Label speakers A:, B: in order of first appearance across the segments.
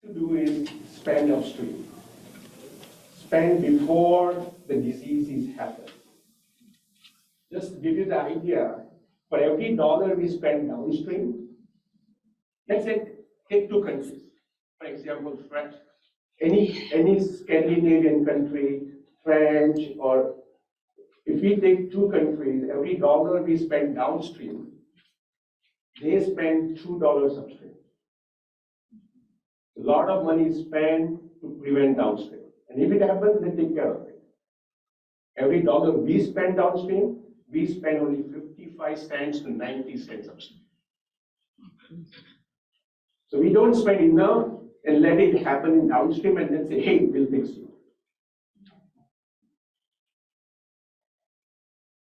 A: to do is spend upstream. Spend before the diseases happen. Just to give you the idea, for every dollar we spend downstream, let's say take two countries. For example, any Scandinavian country, French, or if we take two countries, every dollar we spend downstream, they spend $2 upstream. A lot of money is spent to prevent downstream. And if it happens, they take care of it. Every dollar we spend downstream, we spend only 55 cents to 90 cents upstream. So we don't spend enough and let it happen in downstream and then say, hey, we'll fix you.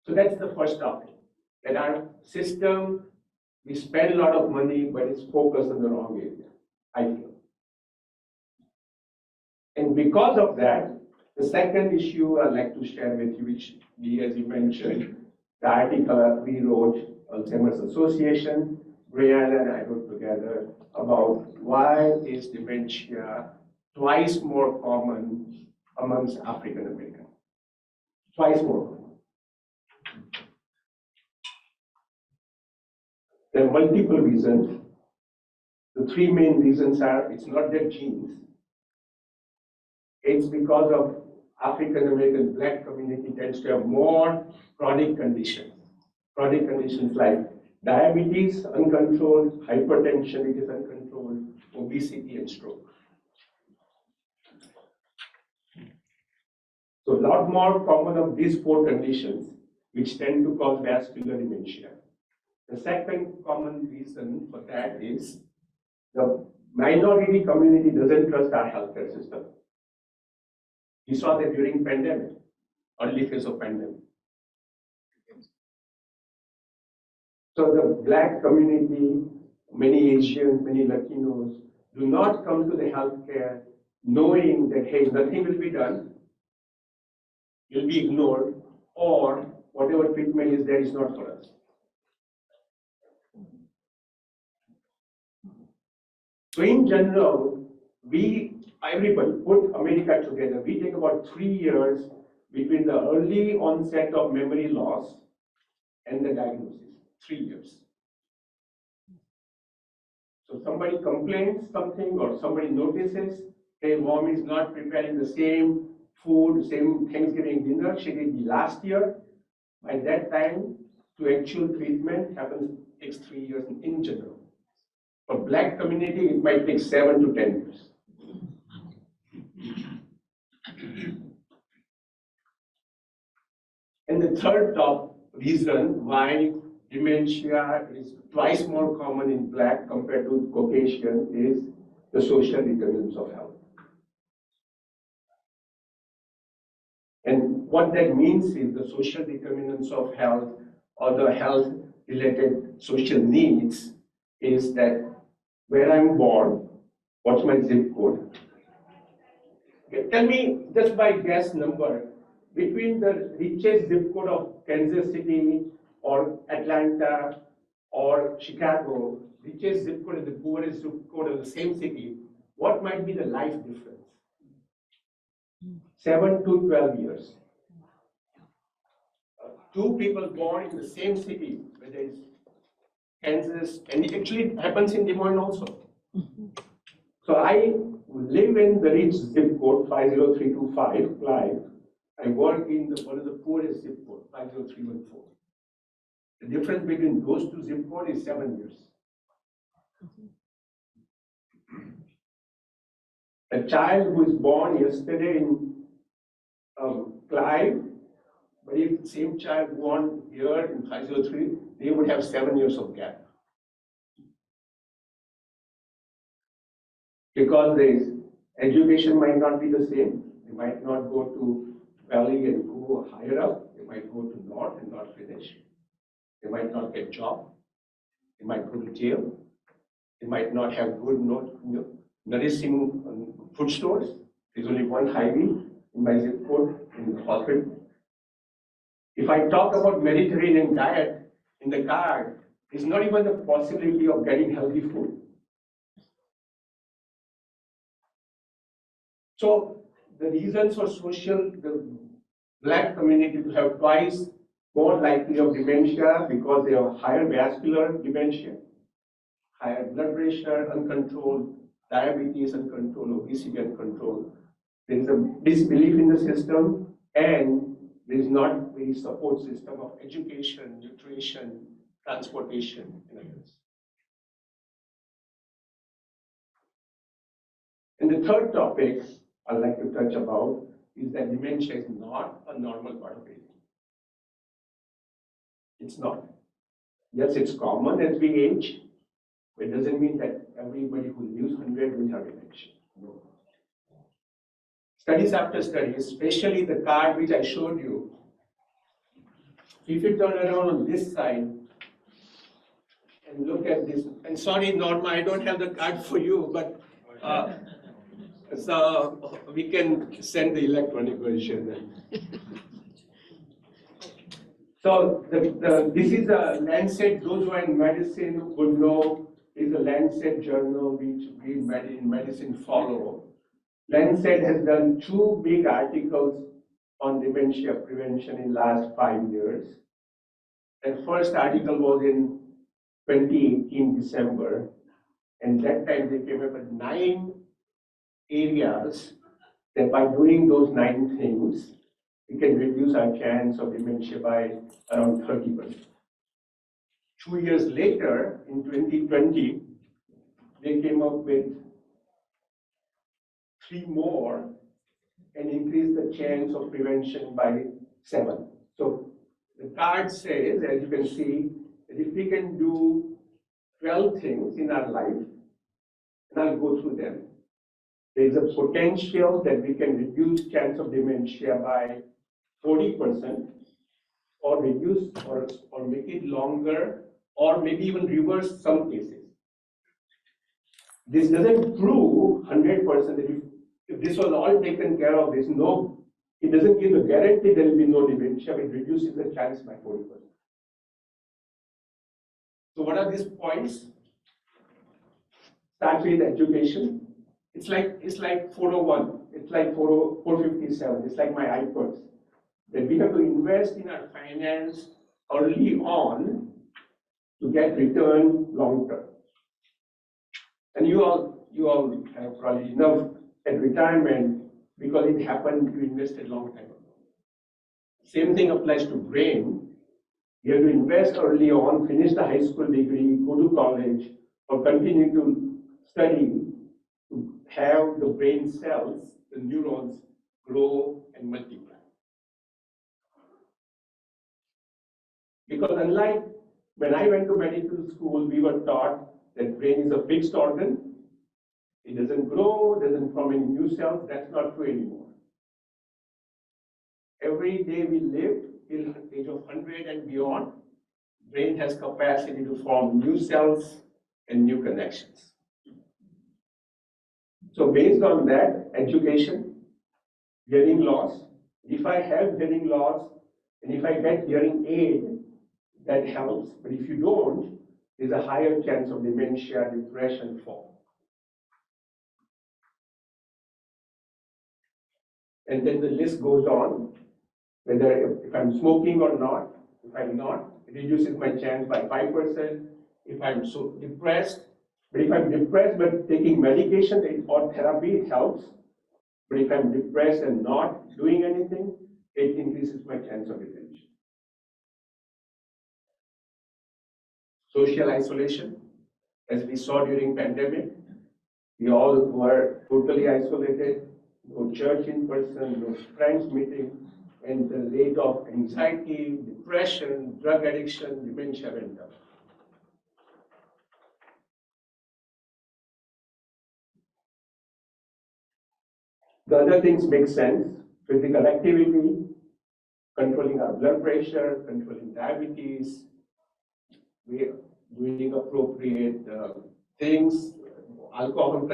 A: So that's the first topic. That our system, we spend a lot of money, but it's focused on the wrong area, I feel. And because of that, the second issue I'd like to share with you, which as you mentioned, the article we wrote, Alzheimer's Association, Brianna and I wrote together about why is dementia twice more common amongst African Americans. Twice more common. There are multiple reasons. The three main reasons are, it's not their genes. It's because of African American Black community tends to have more chronic conditions. Chronic conditions like diabetes, uncontrolled, hypertension, it is uncontrolled, obesity, and stroke. So a lot more common of these four conditions, which tend to cause vascular dementia. The second common reason for that is the minority community doesn't trust our healthcare system. We saw that during pandemic, early phase of pandemic. So the Black community, many Asians, many Latinos do not come to the healthcare knowing that, hey, nothing will be done, you'll be ignored, or whatever treatment is there is not for us. So in general, everybody put America together, we take about 3 years between the early onset of memory loss and the diagnosis. 3 years. So somebody complains something or somebody notices, hey, mom is not preparing the same food, same Thanksgiving dinner she did last year. By that time, to actual treatment takes 3 years in general. For Black community, it might take 7 to 10 years. And the third top reason why dementia is twice more common in Black compared to Caucasian is the social determinants of health. And what that means is the social determinants of health or the health-related social needs is that where I'm born, what's my zip code? Okay, tell me, just by guess number, between the richest zip code of Kansas City or Atlanta or Chicago, richest zip code and the poorest zip code of the same city, what might be the life difference? 7 to 12 years. Two people born in the same city, whether it's Kansas, and it actually happens in Des Moines also. So I live in the rich zip code 50325, Clive. I work in one of the poorest zip code, 50314. The difference between those two zip codes is 7 years. A child who is born yesterday in Clive, but if the same child born here in 503, they would have 7 years of gap. Because education might not be the same. They might not go to Valley and go higher up. They might go to North and not finish. They might not get job. They might go to jail. They might not have good, nourishing food stores. There's only one highway in my zip code in the hospital. If I talk about Mediterranean diet in the card, there's not even the possibility of getting healthy food. So the reasons for the Black community to have twice more likely of dementia because they have higher vascular dementia, higher blood pressure uncontrolled, diabetes uncontrolled, obesity uncontrolled. There is a disbelief in the system, and there is not very support system of education, nutrition, transportation, and others. And the third topic I'd like to touch about is that dementia is not a normal part of aging. It's not. Yes, it's common as we age, but it doesn't mean that everybody who lives 100 will have dementia. No. Studies after studies, especially the card which I showed you, if you turn around on this side and look at this, and sorry Norma, I don't have the card for you, but so we can send the electronic version then. So this is a Lancet, those who are in medicine would know, is a Lancet journal which we in medicine follow. Lancet has done 2 big articles on dementia prevention in last 5 years. The first article was in 2018 December, and that time they came up with 9 areas that by doing those 9 things, we can reduce our chance of dementia by around 30%. 2 years later, in 2020, they came up with 3 more and increased the chance of prevention by 7. So the card says, as you can see, that if we can do 12 things in our life, and I'll go through them, there is a potential that we can reduce chance of dementia by 40%, or reduce or make it longer, or maybe even reverse some cases. This doesn't prove 100% that if this was all taken care of, it doesn't give a guarantee there will be no dementia, it reduces the chance by 40%. So what are these points? Start with education. It's like 401, it's like 457, it's like my iPods. That we have to invest in our finance early on to get return long term. And you all have probably enough at retirement because it happened, you invested long time ago. Same thing applies to brain. You have to invest early on, finish the high school degree, go to college, or continue to study to have the brain cells, the neurons, grow and multiply. Because unlike when I went to medical school, we were taught that brain is a fixed organ. It doesn't grow, doesn't form any new cells. That's not true anymore. Every day we live till the age of 100 and beyond, brain has capacity to form new cells and new connections. So based on that, education, hearing loss. If I have hearing loss and if I get hearing aid, that helps. But if you don't, there's a higher chance of dementia, depression, fall. And then the list goes on, whether if I'm smoking or not. If I'm not, it reduces my chance by 5%. If I'm so depressed, but if I'm depressed but taking medication or therapy, it helps. But if I'm depressed and not doing anything, it increases my chance of dementia. Social isolation, as we saw during pandemic, we all were totally isolated, no church in person, no friends meeting, and the rate of anxiety, depression, drug addiction, dementia went up. The other things make sense. Physical activity, controlling our blood pressure, controlling diabetes, doing appropriate things, alcohol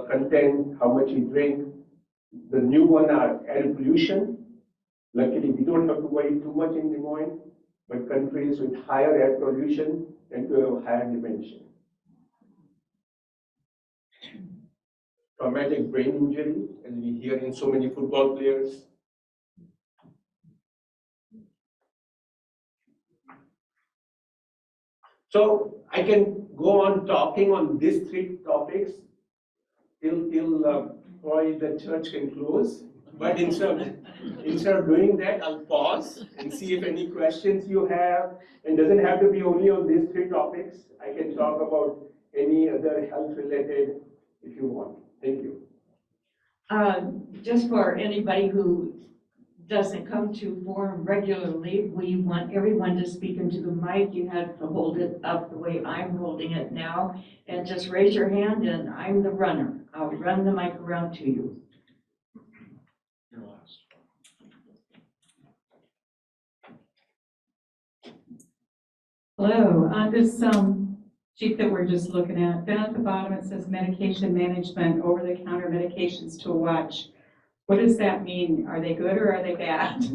A: content, how much we drink. The new one are air pollution. Luckily, we don't have to worry too much in Des Moines, but countries with higher air pollution tend to have higher dementia. traumatic brain injury, as we hear in so many football players. So I can go on talking on these three topics till probably the church can close. But instead of doing that, I'll pause and see if any questions you have. And doesn't have to be only on these three topics. I can talk about any other health related if you want. Thank you.
B: Just for anybody who doesn't come to forum regularly, we want everyone to speak into the mic. You have to hold it up the way I'm holding it now, and just raise your hand, and I'm the runner. I'll run the mic around to you.
C: You're last.
D: Hello, on this sheet that we're just looking at, down at the bottom it says medication management, over-the-counter medications to watch. What does that mean? Are they good or are they bad?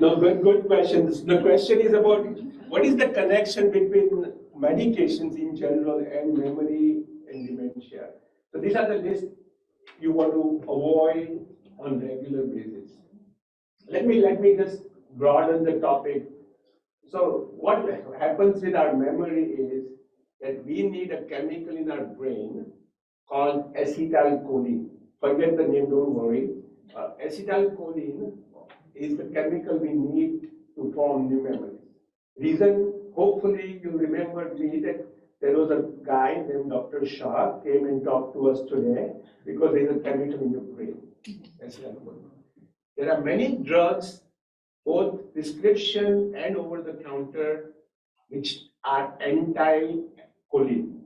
A: No, good questions. The question is about what is the connection between medications in general and memory and dementia. So these are the lists you want to avoid on regular basis. Let me just broaden the topic. So what happens with our memory is that we need a chemical in our brain called acetylcholine. Forget the name, don't worry. Acetylcholine is the chemical we need to form new memories. Reason, hopefully you remember me that there was a guy named Dr. Shah came and talked to us today because there is a chemical in your brain, acetylcholine. There are many drugs, both prescription and over the counter, which are anti-choline.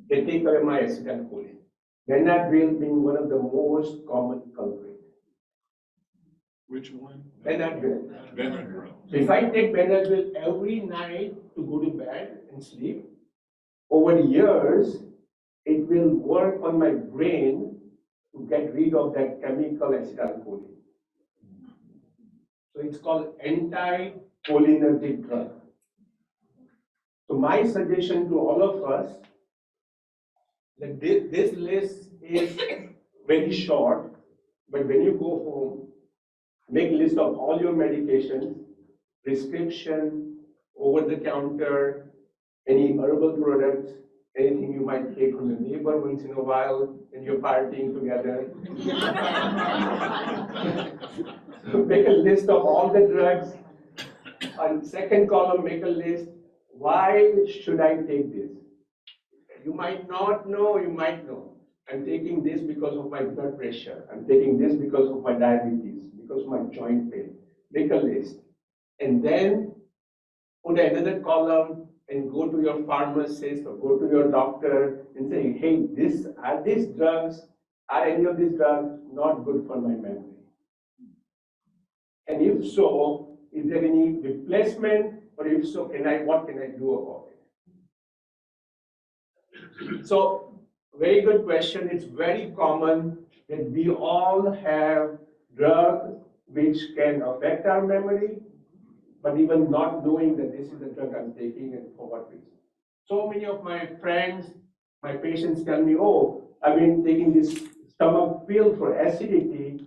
A: They take away my acetylcholine. Benadryl being one of the most common culprits.
C: Which one?
A: Benadryl.
C: Benadryl.
A: So if I take Benadryl every night to go to bed and sleep, over years, it will work on my brain to get rid of that chemical acetylcholine. So it's called anti-cholinergic drug. So my suggestion to all of us, that this list is very short, but when you go home, make a list of all your medications, prescription, over-the-counter, any herbal products, anything you might take from your neighbor once in a while when you're partying together. So make a list of all the drugs. On second column, make a list. Why should I take this? You might not know, you might know. I'm taking this because of my blood pressure. I'm taking this because of my diabetes, because of my joint pain. Make a list. And then put another column and go to your pharmacist or go to your doctor and say, hey, are any of these drugs not good for my memory? And if so, is there any replacement? Or if so, what can I do about it? So, very good question. It's very common that we all have drugs which can affect our memory, but even not knowing that this is the drug I'm taking and for what reason. So many of my friends, my patients tell me, oh, I've been taking this stomach pill for acidity,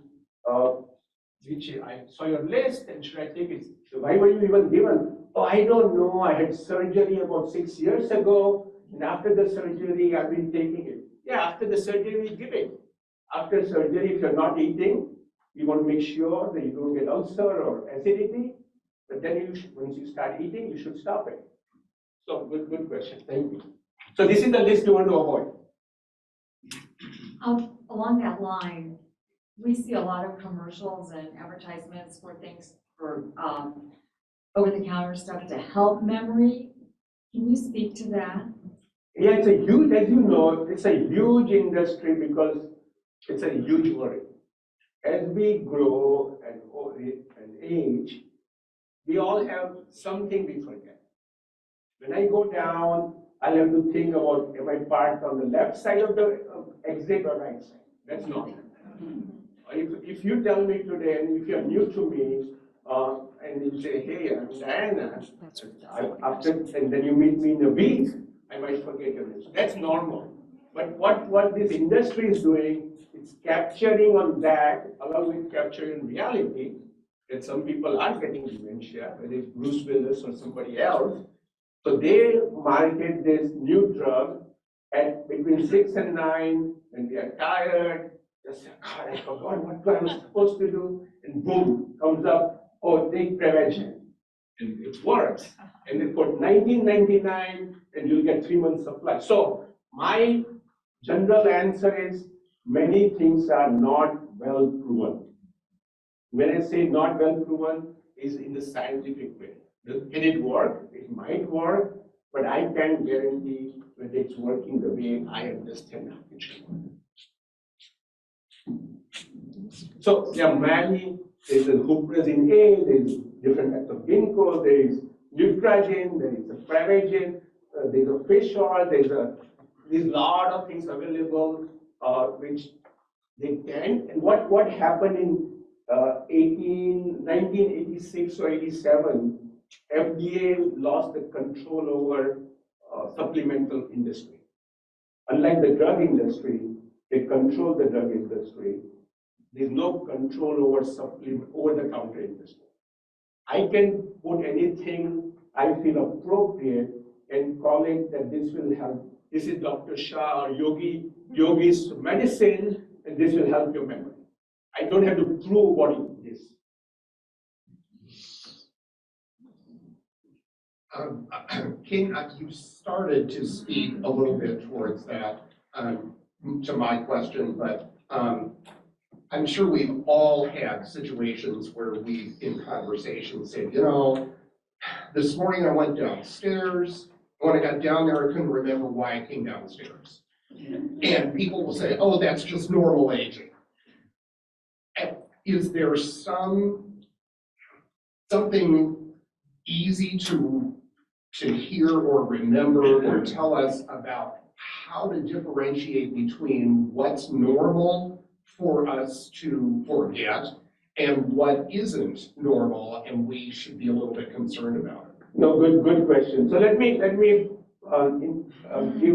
A: which I saw your list, and should I take it? So why were you even given? Oh, I don't know. I had surgery about 6 years ago, and after the surgery, I've been taking it. Yeah, after the surgery, give it. After surgery, if you're not eating, you want to make sure that you don't get ulcer or acidity. But then once you start eating, you should stop it. So good question. Thank you. So this is the list you want to avoid.
E: Along that line, we see a lot of commercials and advertisements for things for over-the-counter stuff to help memory. Can you speak to that?
A: Yeah, it's a huge, as you know, it's a huge industry because it's a huge worry. As we grow and age, we all have something we forget. When I go down, I'll have to think about, am I parked on the left side of the exit or right side? That's not. If you tell me today, and if you're new to me, and you say, hey, I'm Diana, and then you meet me in a week, I might forget your name. So that's normal. But what this industry is doing, it's capturing on that, along with capturing reality, that some people are getting dementia, whether it's Bruce Willis or somebody else. So they market this new drug at between 6 and 9, and they are tired. They say, God, I forgot what I was supposed to do. And boom, comes up, oh, take prevention. And it works. And they put 1999, and you'll get 3 months supply. So my general answer is many things are not well proven. When I say not well proven, is in the scientific way. Can it work? It might work, but I can't guarantee that it's working the way I understand how it should work. So there are many, there's a huperazine A, there's different types of ginkgo, there is neutrogene, there is a privagen, there's a fish oil, there's a lot of things available which they can. And what happened in 1986 or 87, FDA lost the control over supplemental industry. Unlike the drug industry, they control the drug industry. There's no control over over-the-counter industry. I can put anything I feel appropriate and call it that this will help. This is Dr. Shah or Yogi's medicine, and this will help your memory. I don't have to prove what it is.
F: King, you started to speak a little bit towards that to my question, but I'm sure we've all had situations where we, in conversation, say, you know, this morning I went downstairs. When I got down there, I couldn't remember why I came downstairs. And people will say, oh, that's just normal aging. Is there something easy to hear or remember or tell us about how to differentiate between what's normal for us to forget and what isn't normal and we should be a little bit concerned about it?
A: No, good question. So let me give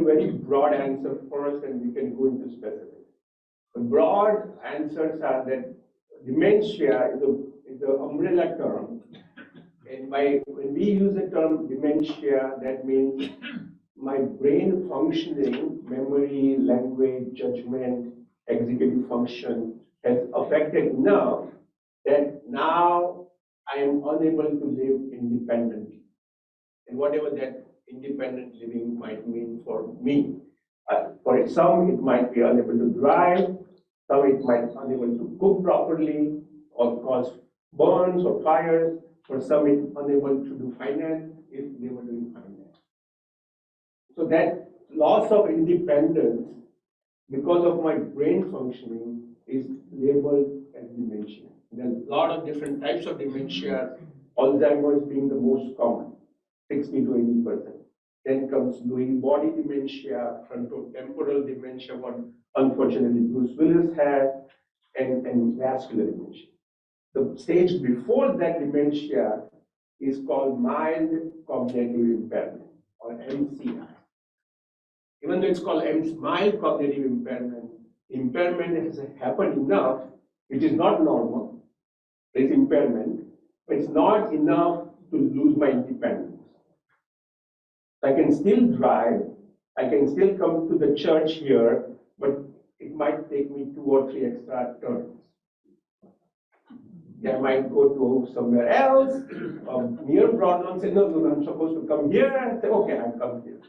A: very broad answer first, and we can go into specifics. The broad answers are that dementia is the umbrella term. And when we use the term dementia, that means my brain functioning, memory, language, judgment, executive function has affected enough that now I am unable to live independently. And whatever that independent living might mean for me. For some, it might be unable to drive, some it might be unable to cook properly or cause burns or fires. For some, it's unable to do finance if they were doing finance. So that loss of independence because of my brain functioning is labeled as dementia. There are a lot of different types of dementia, Alzheimer's being the most common, 60 to 80%. Then comes Lewy body dementia, frontotemporal dementia, what unfortunately Bruce Willis had, and vascular dementia. The stage before that dementia is called mild cognitive impairment, or MCI. Even though it's called mild cognitive impairment has happened enough, which is not normal. There's impairment, but it's not enough to lose my independence. I can still drive, I can still come to the church here, but it might take me 2 or 3 extra turns. I might go to somewhere else, near Broadlawn, say, no, I'm supposed to come here, and say, okay, I'll come here.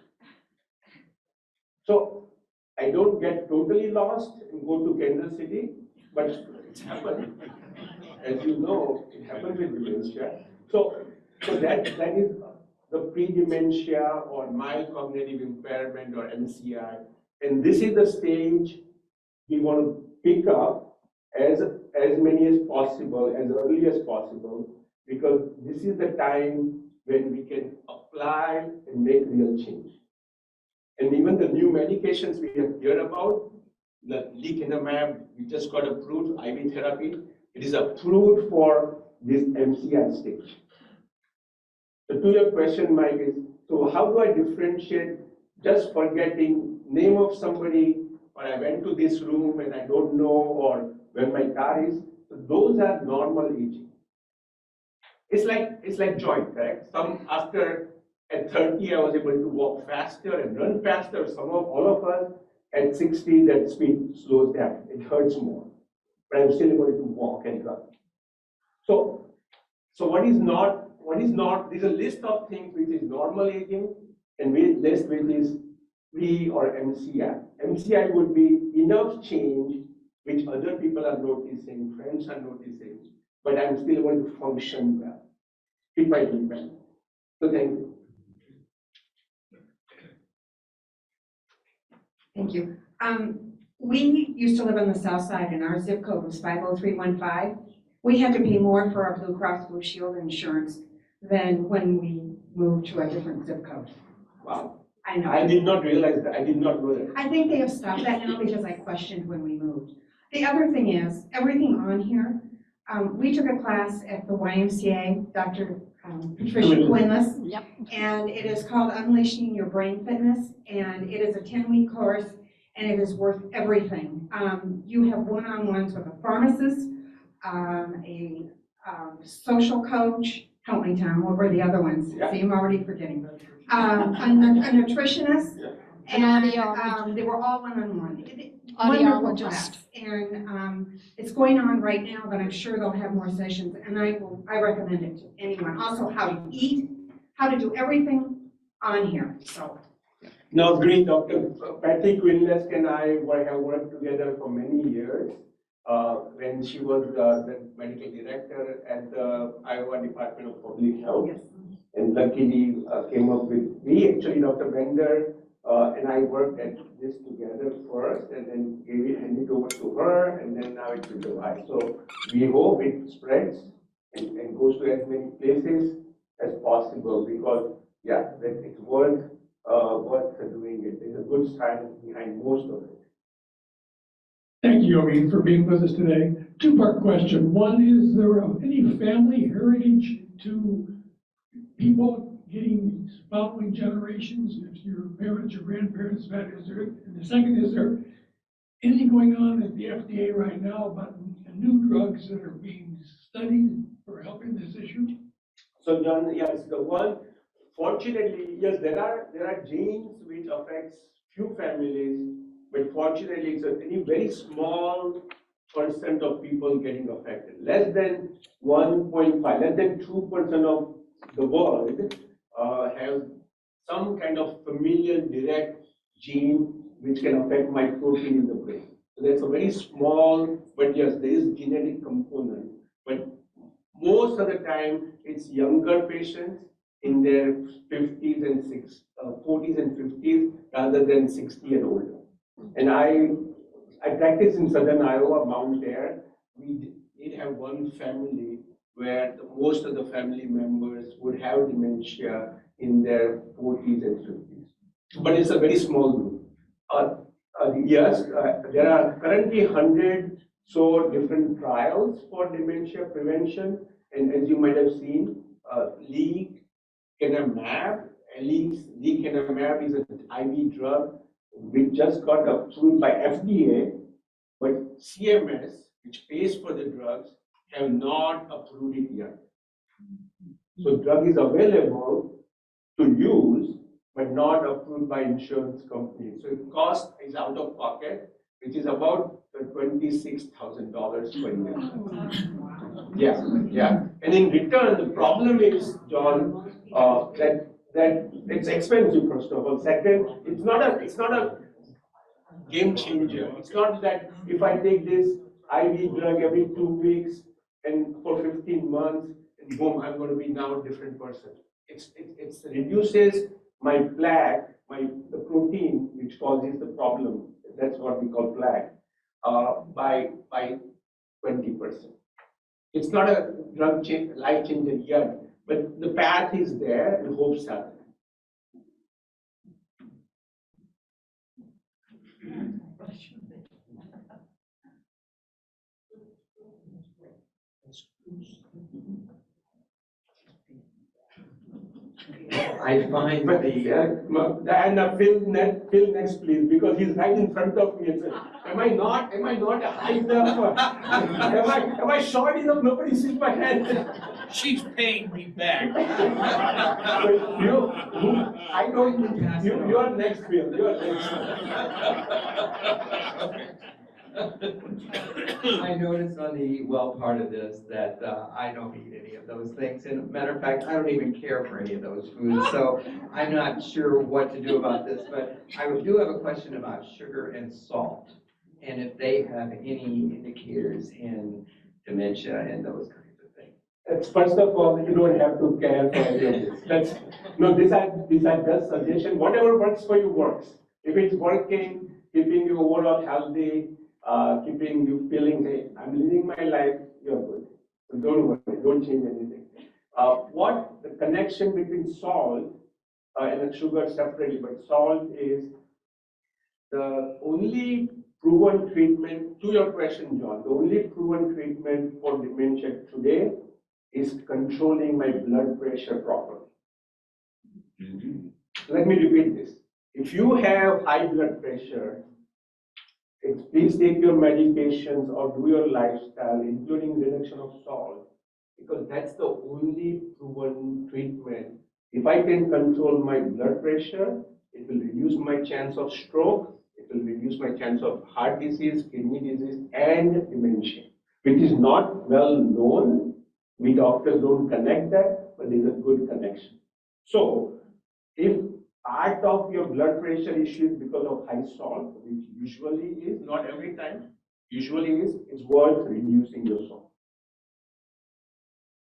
A: So I don't get totally lost and go to Kansas City, but it's happened. As you know, it happens with dementia. So that is the pre-dementia or mild cognitive impairment or MCI. And this is the stage we want to pick up as many as possible, as early as possible, because this is the time when we can apply and make real change. And even the new medications we have heard about, the lecanemab, we just got approved, IV therapy, it is approved for this MCI stage. So to your question, Mike, is, so how do I differentiate just forgetting name of somebody or I went to this room and I don't know, or where my car is. So those are normal aging. It's like joint, correct? Some after at 30, I was able to walk faster and run faster. All of us at 60, that speed slows down. It hurts more, but I'm still able to walk and run. So what is not, there's a list of things which is normal aging and list which is pre or MCI. MCI would be enough change which other people are noticing, friends are noticing, but I'm still able to function well. It might be well. So thank you.
G: Thank you. We used to live on the south side and our zip code was 50315. We had to pay more for our Blue Cross Blue Shield insurance than when we moved to a different zip code.
A: Wow.
G: I know.
A: I did not realize that. I did not know that.
G: I think they have stopped that now because I questioned when we moved. The other thing is, everything on here, we took a class at the YMCA, Dr. Patricia Quinless.
H: Yep.
G: And it is called Unleashing Your Brain Fitness, and it is a 10-week course, and it is worth everything. You have one-on-ones with a pharmacist, a social coach, help me, Tom, what were the other ones?
A: Yeah.
G: See, I'm already forgetting. A nutritionist,
A: Yeah.
G: and they were all one-on-one. Wonderful class, and it's going on right now, but I'm sure they'll have more sessions, and I recommend it to anyone. Also, how to eat, how to do everything on here, so.
A: No, great. Dr. Patty Quinless and I have worked together for many years. When she was the medical director at the Iowa Department of Public Health.
G: Yes.
A: And luckily came up with me, actually Dr. Bender, and I worked at this together first and then handed it over to her, and then now it's with the wife. So we hope it spreads and goes to as many places as possible, because yeah, that it's worth doing it. There's a good science behind most of it.
I: Thank you, Yogi, for being with us today. Two-part question. One, is there any family heritage to people getting following generations? If your parents or grandparents have had, is there? And the second, is there anything going on at the FDA right now about new drugs that are being studied for helping this issue?
A: So John, yes, the one, fortunately, yes, there are genes which affects few families, but fortunately it's a very small percent of people getting affected. Less than 1.5, less than 2% of the world have some kind of familial direct gene which can affect my protein in the brain. So that's a very small, but yes, there is genetic component. But most of the time, it's younger patients in their 50s and 40s and 50s rather than 60 and older. And I practice in southern Iowa, Mount Air. We did have one family where most of the family members would have dementia in their 40s and 50s. But it's a very small group. Yes, there are currently 100 so different trials for dementia prevention. And as you might have seen, lecanemab is an IV drug which just got approved by FDA, but CMS, which pays for the drugs, have not approved it yet. So drug is available to use, but not approved by insurance companies. So it cost is out of pocket, which is about $26,000 per year. Yeah. And in return, the problem is, John, that it's expensive, first of all. Second, it's not a game changer. It's not that if I take this IV drug every 2 weeks and for 15 months, and boom, I'm going to be now a different person. It reduces my plaque, the protein which causes the problem. That's what we call plaque, by 20%. It's not a drug life changer yet, but the path is there and hopes are there.
H: I find
A: But,
H: the,
A: and Phil next, please, because he's right in front of me. And says, am I not high enough? Am I short enough? Nobody sees my hand.
J: She's paying me back.
A: But I don't, you are next, Phil. You are next.
H: I noticed on the eat well part of this that I don't eat any of those things. And matter of fact, I don't even care for any of those foods. So I'm not sure what to do about this. But I do have a question about sugar and salt, and if they have any indicators in dementia and those kinds of things.
A: First of all, you don't have to care for any of this. These are just suggestions. Whatever works for you works. If it's working, keeping you overall healthy, keeping you feeling, hey, I'm living my life, you're good. So don't worry, don't change anything. What the connection between salt and sugar separately, but salt is the only proven treatment, to your question, John, the only proven treatment for dementia today is controlling my blood pressure properly. Let me repeat this. If you have high blood pressure, please take your medications or do your lifestyle, including reduction of salt, because that's the only proven treatment. If I can control my blood pressure, it will reduce my chance of stroke, it will reduce my chance of heart disease, kidney disease, and dementia, which is not well known. We doctors don't connect that, but there's a good connection. So, if part of your blood pressure issue is because of high salt, which usually is, not every time, usually is, it's worth reducing your salt.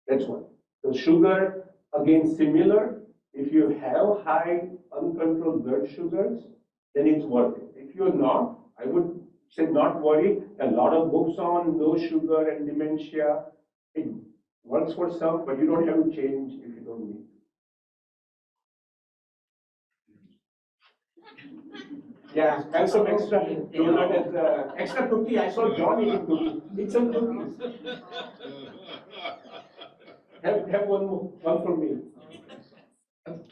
A: That's one. The sugar, again, similar. If you have high uncontrolled blood sugars, then it's worth it. If you're not, I would say not worry. A lot of books on low sugar and dementia. It works for some, but you don't have to change if you don't need to. Yeah, have some extra donut as extra cookie. I saw John eating cookies. Eat some cookies. Have one for me.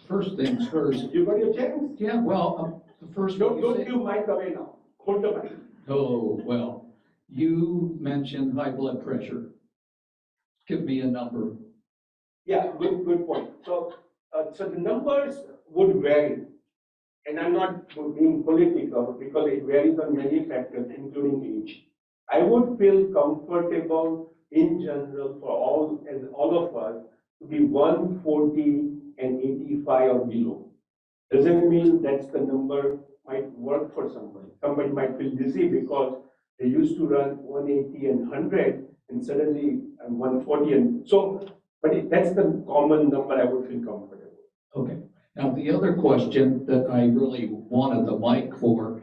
K: First things first.
A: You got your chance?
K: Yeah, well, the first one you
A: Don't
K: said.
A: give mic away now. Hold the mic.
K: Oh, well, you mentioned high blood pressure. Give me a number.
A: Yeah, good point. So the numbers would vary. And I'm not being political because it varies on many factors, including age. I would feel comfortable in general for all of us to be 140 and 85 or below. Doesn't mean that's the number might work for somebody. Somebody might feel dizzy because they used to run 180 and 100 and suddenly I'm 140 and so, but that's the common number I would feel comfortable.
K: Okay. Now, the other question that I really wanted the mic for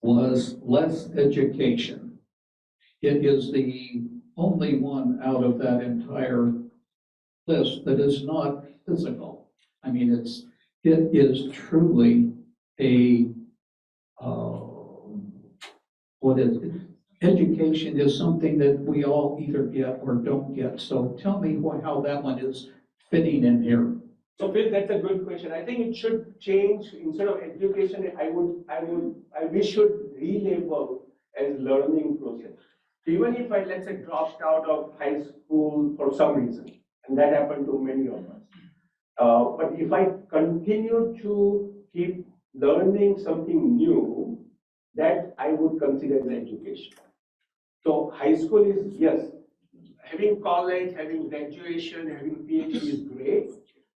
K: was less education. It is the only one out of that entire list that is not physical. I mean, it is truly a, what is it? Education is something that we all either get or don't get. So tell me how that one is fitting in here.
A: So Phil, that's a good question. I think it should change. Instead of education, we should relabel as learning process. So even if I, let's say, dropped out of high school for some reason, and that happened to many of us. But if I continue to keep learning something new, that I would consider as education. So high school is, yes, having college, having graduation, having PhD is great.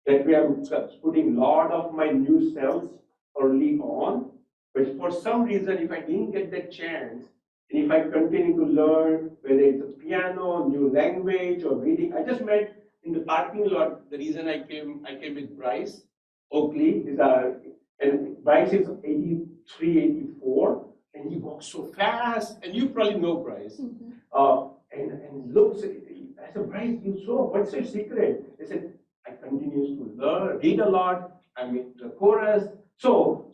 A: That way I'm putting a lot of my new selves early on. But for some reason, if I didn't get that chance, and if I continue to learn, whether it's a piano, new language, or reading, I just met in the parking lot, the reason I came with Bryce Oakley, and Bryce is 83, 84, and he walks so fast, and you probably know Bryce. And looks, I said, Bryce, what's your secret? He said, I continue to learn, read a lot, I'm in the chorus. So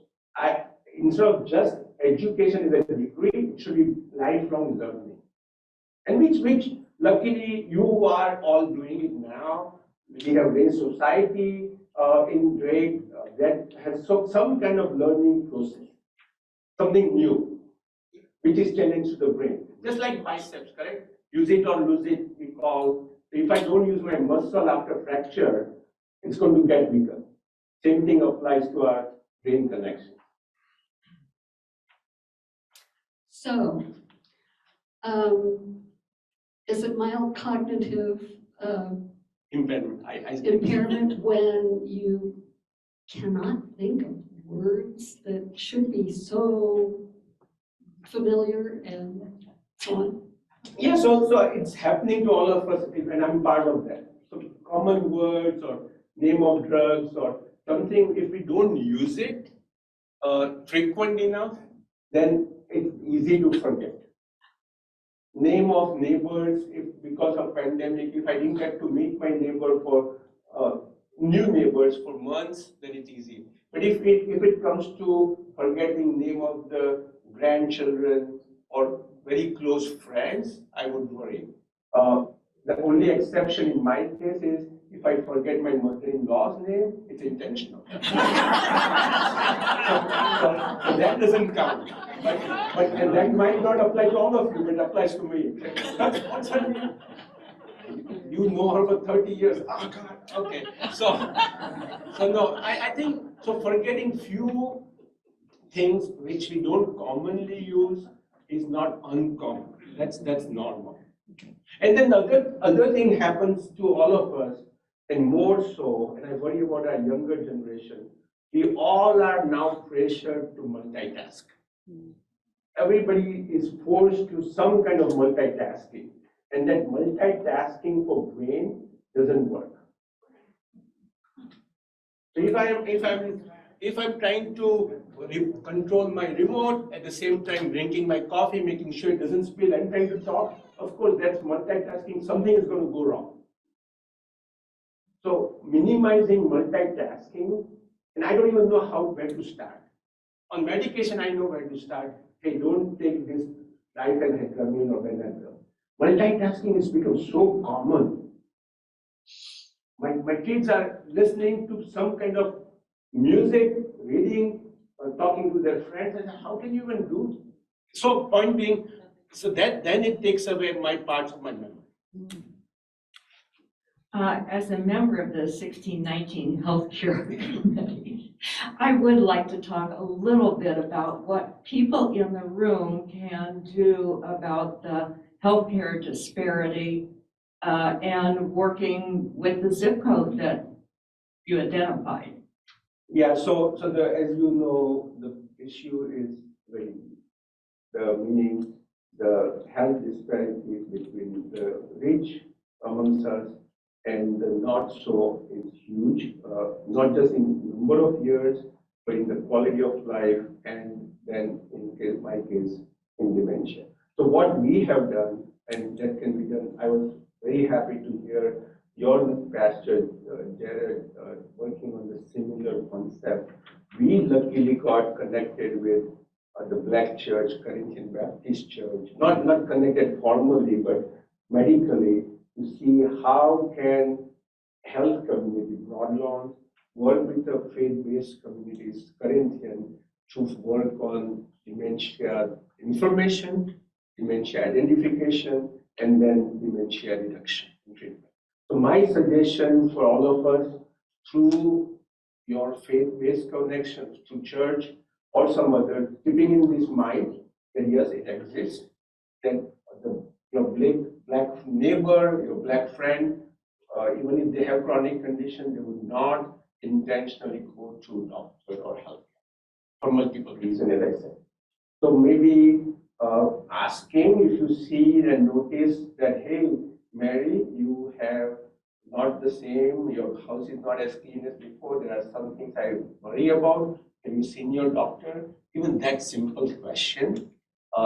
A: instead of just education is a degree, it should be lifelong learning. And which luckily you are all doing it now. We have raised society in Drake that has some kind of learning process, something new, which is challenge to the brain. Just like biceps, correct? Use it or lose it, we call. If I don't use my muscle after fracture, it's going to get weaker. Same thing applies to our brain connection.
L: So, is it mild cognitive
A: Impairment.
L: impairment when you cannot think of words that should be so familiar and so on?
A: Yeah, so it's happening to all of us, and I'm part of that. So common words or name of drugs or something, if we don't use it frequent enough, then it's easy to forget. Name of neighbors, if because of pandemic, if I didn't get to meet my neighbor for new neighbors for months, then it's easy. But if it comes to forgetting name of the grandchildren or very close friends, I would worry. The only exception in my case is if I forget my mother-in-law's name, it's intentional. so that doesn't count. But and that might not apply to all of you, but it applies to me. What's her name? You know her for 30 years. Oh God, okay. So no, I think, so forgetting few things which we don't commonly use is not uncommon. That's normal. And then the other thing happens to all of us, and more so, and I worry about our younger generation, we all are now pressured to multitask. Everybody is forced to some kind of multitasking, and that multitasking for brain doesn't work. So if I'm trying to control my remote, at the same time drinking my coffee, making sure it doesn't spill, and trying to talk, of course that's multitasking, something is going to go wrong. So minimizing multitasking, and I don't even know where to start. On medication, I know where to start. Hey, don't take this diphenhydramine or Benadryl. Multitasking has become so common. My kids are listening to some kind of music, reading, or talking to their friends. I say, how can you even do? So point being, so that then it takes away my parts of my memory.
B: As a member of the 1619 Healthcare Committee, I would like to talk a little bit about what people in the room can do about the healthcare disparity and working with the zip code that you identified.
A: Yeah, so as you know, the issue is very deep. Meaning the health disparities between the rich amongst us and the not so is huge, not just in number of years, but in the quality of life, and then in my case, in dementia. So what we have done, and that can be done, I was very happy to hear your pastor, Jared, working on the similar concept. We luckily got connected with the Black Church, Corinthian Baptist Church, not connected formally, but medically, to see how can health community, Broadlawn, work with the faith-based communities, Corinthian, to work on dementia information, dementia identification, and then dementia reduction and treatment. So my suggestion for all of us, through your faith-based connections to church or some other, keeping in this mind that yes, it exists, that your black neighbor, your black friend, even if they have chronic condition, they would not intentionally go to doctor or healthcare for multiple reasons, as I said. So maybe asking if you see and notice that, hey, Mary, you have not the same, your house is not as clean as before, there are some things I worry about. Have you seen your doctor? Even that simple question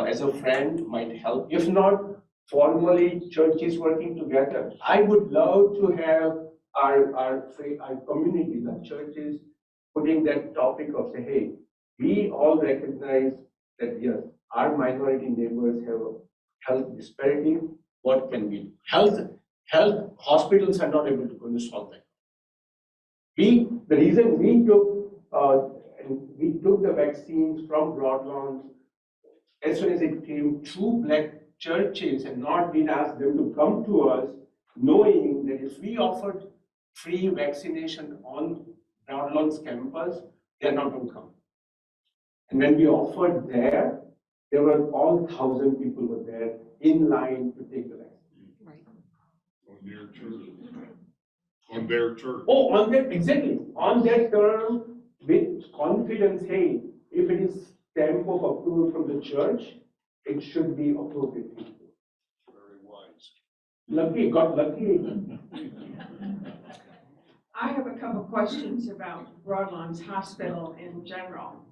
A: as a friend might help. If not, formally, churches working together. I would love to have our communities, our churches, putting that topic of say, hey, we all recognize that yes, our minority neighbors have a health disparity. What can we do? hospitals are not able to going to solve that. The reason we took the vaccines from Broadlands as soon as it came to black churches and not did ask them to come to us, knowing that if we offered free vaccination on Broadlands campus, they're not going to come. And when we offered there were all 1,000 people were there in line to take the vaccine.
L: Right.
C: On their terms. On their terms.
A: Oh, on that, exactly. On that term, with confidence, hey, if it is stamp of approval from the church, it should be approved.
C: Very wise.
A: Lucky, got lucky.
B: I have a couple questions about Broadlands Hospital in general.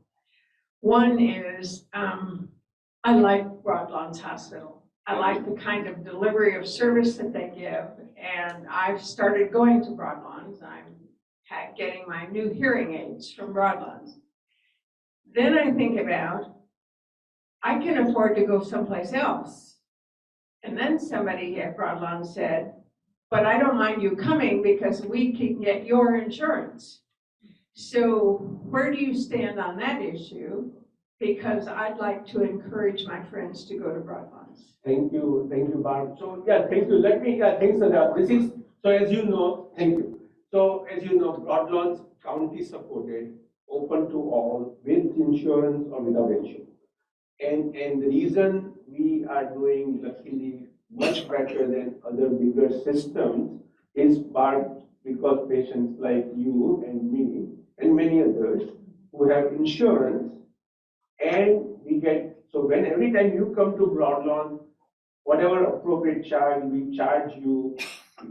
B: One is, I like Broadlands Hospital. I like the kind of delivery of service that they give, and I've started going to Broadlands. I'm getting my new hearing aids from Broadlands. Then I think about, I can afford to go someplace else. And then somebody at Broadlands said, but I don't mind you coming because we can get your insurance. So where do you stand on that issue? Because I'd like to encourage my friends to go to Broadlands.
A: Thank you, Barb. So yeah, thank you. Let me, thanks for that. This is, so as you know, thank you. So as you know, Broadlands county supported, open to all, with insurance or without insurance. And the reason we are doing luckily much better than other bigger systems is part because patients like you and me and many others who have insurance, and we get, so when every time you come to Broadlawn, whatever appropriate charge we charge you,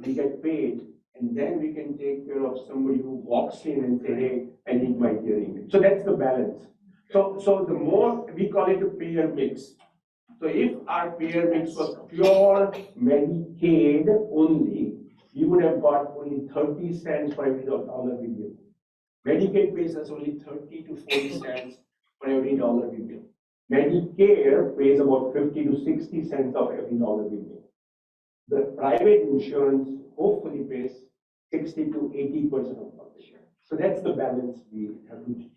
A: we get paid, and then we can take care of somebody who walks in and say, hey, I need my hearing aid. So that's the balance. So the more, we call it a payer mix. So if our payer mix was pure Medicaid only, we would have got only 30 cents for every dollar we give. Medicaid pays us only 30 to 40 cents for every dollar we give. Medicare pays about 50 to 60 cents of every dollar we give. The private insurance hopefully pays 60 to 80% of the share. So that's the balance we have to.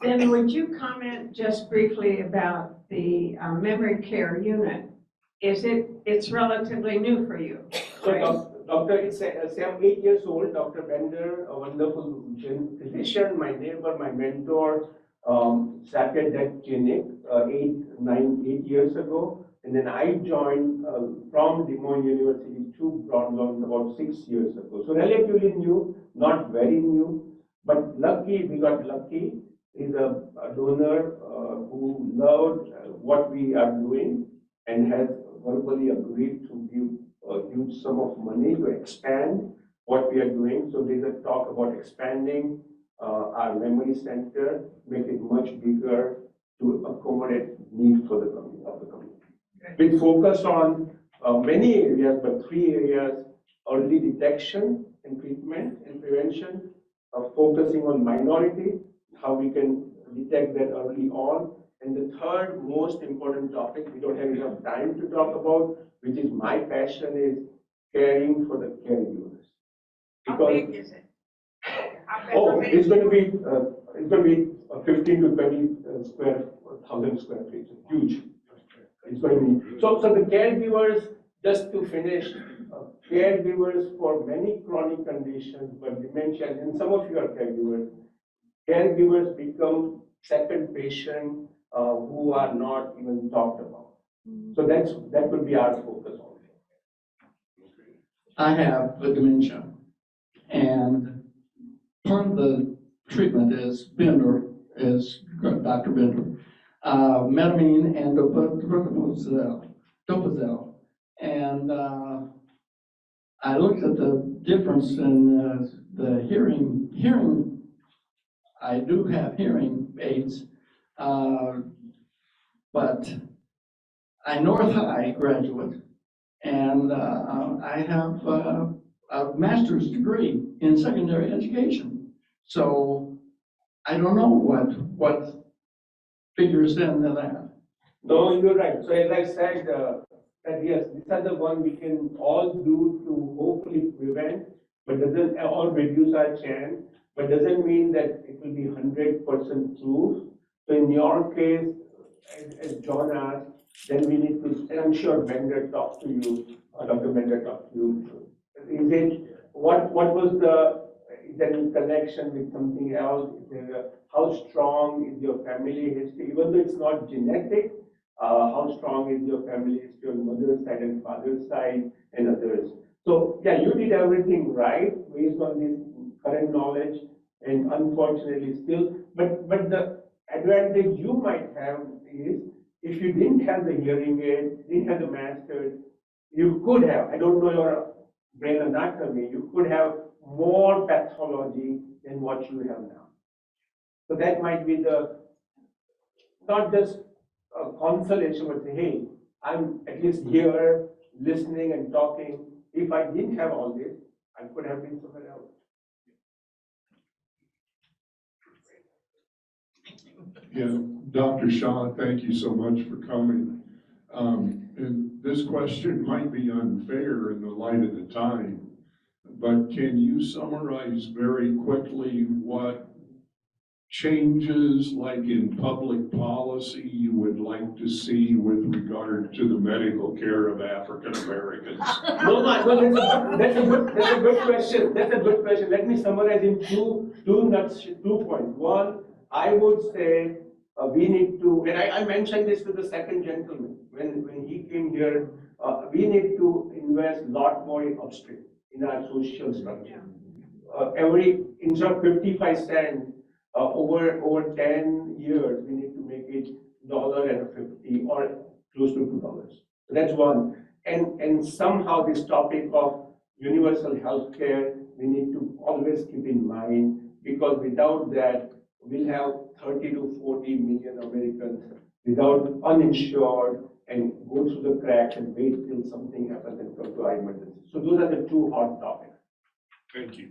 B: Then would you comment just briefly about the memory care unit? It's relatively new for you, right?
A: So doctor, it's 8 years old. Dr. Bender, a wonderful physician, my neighbor, my mentor, started that clinic 8 years ago. And then I joined from Des Moines University to Broadlawn about 6 years ago. So relatively new, not very new, but we got lucky. Is a donor who loved what we are doing and has verbally agreed to give a huge sum of money to expand what we are doing. So there's a talk about expanding our memory center, make it much bigger to accommodate need for the community. We focus on many areas, but 3 areas: early detection and treatment and prevention, focusing on minority, how we can detect that early on. And the third most important topic we don't have enough time to talk about, which is my passion, is caring for the caregivers.
B: How big is it?
A: It's going to be 15 to 20 thousand square feet. It's huge. It's going to be so the caregivers. Just to finish, caregivers for many chronic conditions, but dementia, and some of you are caregivers. Caregivers become second patient who are not even talked about. So that would be our focus also.
K: I have a dementia, and part of the treatment is Dr. Bender, metamine and Dopazel. And I looked at the difference in the hearing. I do have hearing aids, but I'm North High graduate, and I have a master's degree in secondary education. So I don't know what figures into that.
A: No, you're right. So as I said, that yes, these are the one we can all do to hopefully prevent, but doesn't, or reduce our chance, but doesn't mean that it will be 100% proof. So in your case, as John asked, then we need to, and I'm sure Bender talked to you, Dr. Bender talked to you. Is it, what was the, is there any connection with something else? Is there how strong is your family history? Even though it's not genetic, how strong is your family history on mother's side and father's side and others? So yeah, you did everything right based on this current knowledge, and unfortunately still, but the advantage you might have is if you didn't have the hearing aid, didn't have the master, you could have, I don't know your brain anatomy, you could have more pathology than what you have now. So that might be the, not just a consolation, but say, hey, I'm at least here listening and talking. If I didn't have all this, I could have been somewhere else.
C: Yeah, Dr. Shaw, thank you so much for coming. And this question might be unfair in the light of the time, but can you summarize very quickly what changes, like in public policy, you would like to see with regard to the medical care of African Americans?
A: No, that's a good question. That's a good question. Let me summarize in two points. One, I would say we need to, and I mentioned this to the second gentleman when he came here. We need to invest a lot more in upstream in our social structure. Instead of 55 cents over 10 years, we need to make it $1.50 or close to $2. So that's one. And somehow this topic of universal health care, we need to always keep in mind, because without that, we'll have 30 to 40 million Americans without uninsured and go through the cracks and wait till something happens and come to our emergency. So those are the two hot topics.
C: Thank you.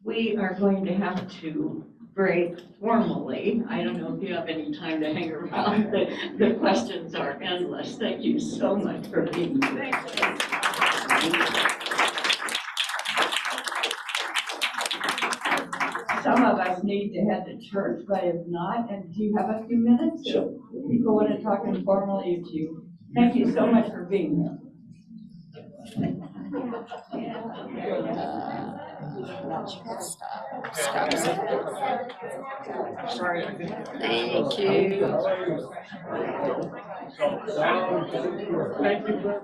B: We are going to have to break formally. I don't know if you have any time to hang around. The questions are endless. Thank you so much for being here. Some of us need to head to church, but if not, and do you have a few minutes? Sure. You go in and talk informally to you. Thank you so much for being here.
L: Thank you.
A: Thank you very much.